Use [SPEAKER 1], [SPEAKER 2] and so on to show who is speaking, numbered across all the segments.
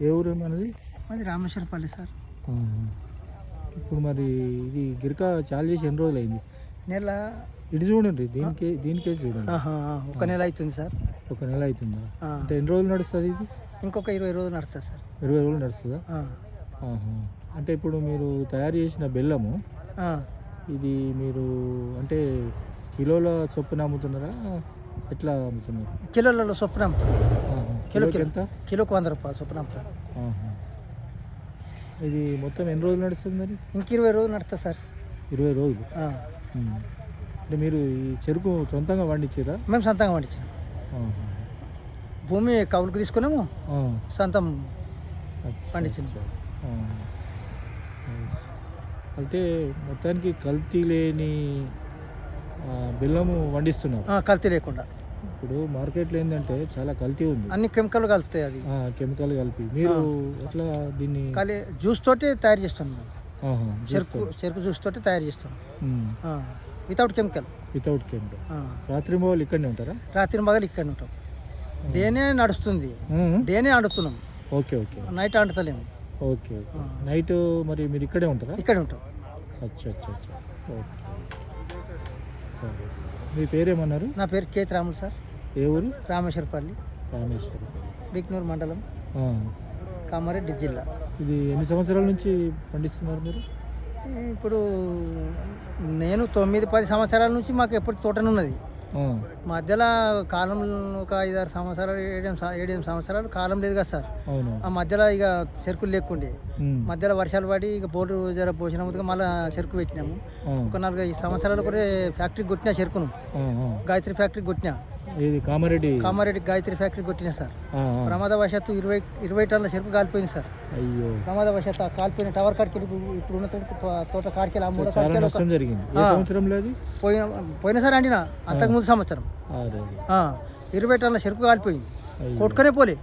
[SPEAKER 1] ఏ ఊరు మనది?
[SPEAKER 2] మాది రామేశ్వరపల్లి సార్.
[SPEAKER 1] ఇప్పుడు మరి ఇది గిరక చాలు చేసి ఎన్ని రోజులు అయింది?
[SPEAKER 2] నెల.
[SPEAKER 1] ఇటు చూడండి, దీనికే చూడండి.
[SPEAKER 2] ఒక నెల అవుతుంది సార్.
[SPEAKER 1] ఒక నెల అవుతుందా? అంటే ఎన్ని రోజులు నడుస్తుంది ఇది?
[SPEAKER 2] ఇంకొక 20 రోజులు నడుస్తుంది సార్.
[SPEAKER 1] 20 రోజులు నడుస్తుందా? అంటే ఇప్పుడు మీరు తయారు చేసిన బెల్లము ఇది మీరు అంటే కిలోల చొప్పున అమ్ముతున్నారా, ఎట్లా అమ్ముతున్నారు?
[SPEAKER 2] కిలోలలో చొప్పున అమ్ముతాం.
[SPEAKER 1] కిలోకి ఎంత?
[SPEAKER 2] కిలోకి 100 రూపాయలు చొప్పున అమ్ముతాం.
[SPEAKER 1] ఇది మొత్తం ఎన్ని రోజులు నడుస్తుంది మరి?
[SPEAKER 2] ఇంక 20 రోజులు నడుస్తుంది సార్.
[SPEAKER 1] 20 రోజులు. అంటే మీరు ఈ చెరుకు సొంతంగా పండించారా?
[SPEAKER 2] మేము సొంతంగా పండించాం. భూమి కౌలుకు తీసుకున్నాము, సొంతం పండించాము.
[SPEAKER 1] అయితే మొత్తానికి కల్తీ లేని బెల్లము పండిస్తున్నారు.
[SPEAKER 2] కల్తీ లేకుండా.
[SPEAKER 1] ఇప్పుడు మార్కెట్లో ఏంటంటే చాలా కల్తీ ఉంది,
[SPEAKER 2] అన్ని కెమికల్ కలుస్తాయి. అది
[SPEAKER 1] కెమికల్ కలిపి మీరు ఎట్లా దీన్ని
[SPEAKER 2] జ్యూస్ తోటి తయారు చేస్తున్నాం. చెరుకు జ్యూస్ తోటి తయారు చేస్తున్నాం, వితౌట్ కెమికల్. రాత్రి మొగలు ఇక్కడనే ఉంటారా? రాత్రి మొగలు ఇక్కడనే ఉంటాం. డేనే నడుస్తుంది, డేనే ఆడుతున్నాం.
[SPEAKER 1] Okay okay.
[SPEAKER 2] నైట్ ఆడుతలేము.
[SPEAKER 1] Okay okay. నైట్ మరి మీరు ఇక్కడే ఉంటారా?
[SPEAKER 2] ఇక్కడే ఉంటాం.
[SPEAKER 1] అచ్చా అచ్చా అచ్చా. ఓకే. సరే సరే. మీ పేరేమన్నారు?
[SPEAKER 2] నా పేరు కేత్ రాములు సార్.
[SPEAKER 1] ఏ ఊరు?
[SPEAKER 2] రామేశ్వరపల్లి.
[SPEAKER 1] రామేశ్వరపల్లి,
[SPEAKER 2] బిక్నూరు మండలం, కామారెడ్డి జిల్లా.
[SPEAKER 1] ఇది ఎన్ని సంవత్సరాల నుంచి పండిస్తున్నారు మీరు?
[SPEAKER 2] ఇప్పుడు నేను 9-10 సంవత్సరాల నుంచి మాకు ఎప్పుడు తోటనే ఉన్నది. మధ్యలో కాలం ఒక 5-6 సంవత్సరాలు, 7-8 సంవత్సరాలు కాలం లేదు కదా సార్. ఆ మధ్యలో ఇక చెరుకులు లేకుండే, మధ్యలో వర్షాలు పడి ఇక బోర్డు జర పోసినందుకు మళ్ళీ చెరుకు పెట్టినాము. ఒక 4-5 సంవత్సరాలు కూడా ఫ్యాక్టరీకి కొట్టినా చెరుకును, గాయత్రి ఫ్యాక్టరీకి కొట్టినా. కామారెడ్డి గాయత్రి ఫ్యాక్టరీ కొట్టినా సార్. ప్రమాదవశాత్తు 20 టన్నుల చెరుకు కాలిపోయింది సార్.
[SPEAKER 1] అయ్యో.
[SPEAKER 2] ప్రమాదవశాత్తు కాలిపోయిన టవర్ కాడికి ఇప్పుడు ఉన్న తోట కాడికి పోయిన సార్ అండినా అంతకుముందు సంవత్సరం 20 టన్నుల చెరుకు కాలిపోయింది. కొట్టుకునే పోలే,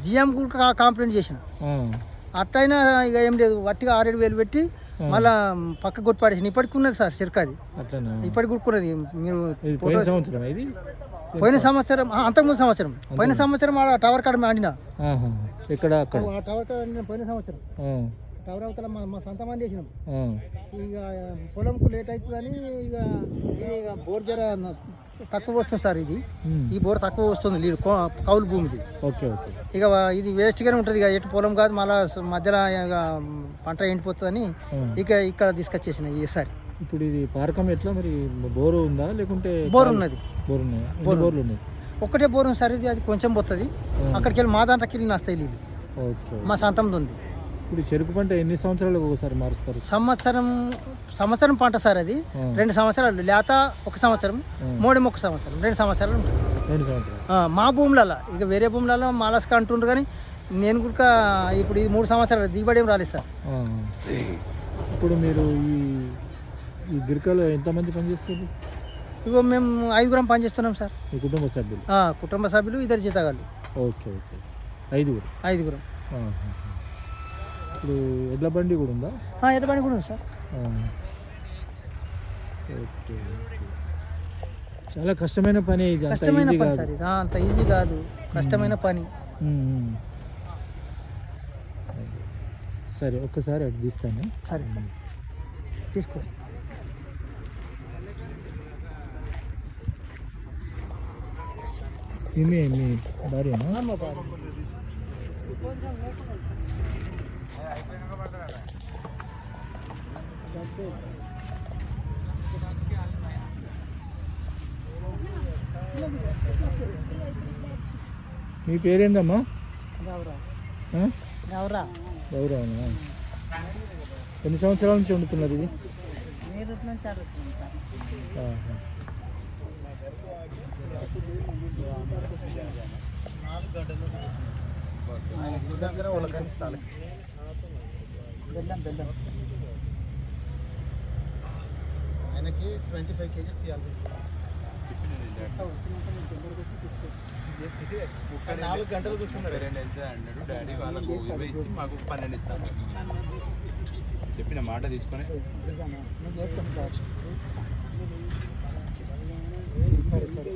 [SPEAKER 2] జిఎం కూడా కంప్లైంట్ చేసిన. అట్టయినా ఇక ఏం లేదు, వట్టిగా 6-7 వేలు పెట్టి మళ్ళా పక్క కొట్టి పడేసి. ఇప్పటికి ఉన్నది సార్ చెరుకు, అది ఇప్పటికి కొట్టుకున్నది. మీరు పోయిన సంవత్సరం, అంతకుముందు సంవత్సరం, పోయిన సంవత్సరం ఆడ టవర్ కాడ ఆడినా. టవర్ కాడ పోయిన సంవత్సరం టవర్ అవతల మా సొంత మంది చేసినాం. ఇక పొలంకు లేట్ అవుతుందని ఇక బోర్ జర తక్కువ వస్తుంది సార్. ఈ బోర్ తక్కువ వస్తుంది, నీళ్ళు కౌలు భూమిది. ఇక ఇది వేస్ట్గానే ఉంటుంది, ఇక ఎటు పొలం కాదు, మళ్ళా మధ్యలో ఇక పంట ఎండిపోతుందని ఇక ఇక్కడ తీసుకొచ్చేసిన ఈసారి.
[SPEAKER 1] ఇప్పుడు ఇది పారకం ఎట్లా మరి? బోరు ఉందా లేకుంటే?
[SPEAKER 2] బోర్ ఉన్నది.
[SPEAKER 1] బోర్లు ఉన్నాయి.
[SPEAKER 2] ఒక్కటే బోర్ ఉంది సార్. అది కొంచెం పోతుంది, అక్కడికి వెళ్ళి మా దాంట్లోకి వెళ్ళి వస్తాయి నీళ్ళు. మా సొంతంది ఉంది.
[SPEAKER 1] ఇప్పుడు చెరుకు పంట ఎన్ని సంవత్సరాలకు ఒకసారి మారుస్తారు?
[SPEAKER 2] సంవత్సరం పంట సార్. అది 2 సంవత్సరాలు, లేత 1 సంవత్సరం, మోడెం 1 సంవత్సరం, 2 సంవత్సరాలు ఉంటుంది.
[SPEAKER 1] 2 సంవత్సరాలు
[SPEAKER 2] మా భూములలో. ఇక వేరే భూములలో మాలస్క అంటుండ్రు, కానీ నేను కూడా ఇప్పుడు ఇది 3 సంవత్సరాలు దిగుబడి ఏం రాలేదు సార్.
[SPEAKER 1] ఇప్పుడు మీరు ఈ గిరికలో ఎంతమంది పనిచేస్తారు?
[SPEAKER 2] ఇగో మేము 5గురం పనిచేస్తున్నాం సార్.
[SPEAKER 1] మీ కుటుంబ సభ్యులు?
[SPEAKER 2] కుటుంబ సభ్యులు, 2 జీతగాళ్ళు.
[SPEAKER 1] Okay okay. 5గురం. ఇప్పుడు ఎడ్ల బండి కూడా ఉందా?
[SPEAKER 2] ఎడ్ల బండి కూడా ఉంది సార్.
[SPEAKER 1] ఓకే. చాలా కష్టమైన పని ఇది.
[SPEAKER 2] కష్టమైన పని సార్ ఇది, అంత ఈజీ కాదు, కష్టమైన పని.
[SPEAKER 1] సరే, ఒక్కసారి అటు తీస్తాను.
[SPEAKER 2] సరే తీసుకో.
[SPEAKER 1] మీ భార్యనా? మీ పేరేందమ్మా? గౌరవనా? ఎన్ని సంవత్సరాల నుంచి వండుతున్నారు ఇది?
[SPEAKER 2] ఆయనకి 25 kgs ఇవ్వాలి. 4 గంటలు కూర్చున్నాడు.
[SPEAKER 3] అన్నాడు డాడీ, వాళ్ళకు ఇచ్చి మాకు 12 ఇస్తాను చెప్పిన మాట తీసుకొని
[SPEAKER 2] సరే సరే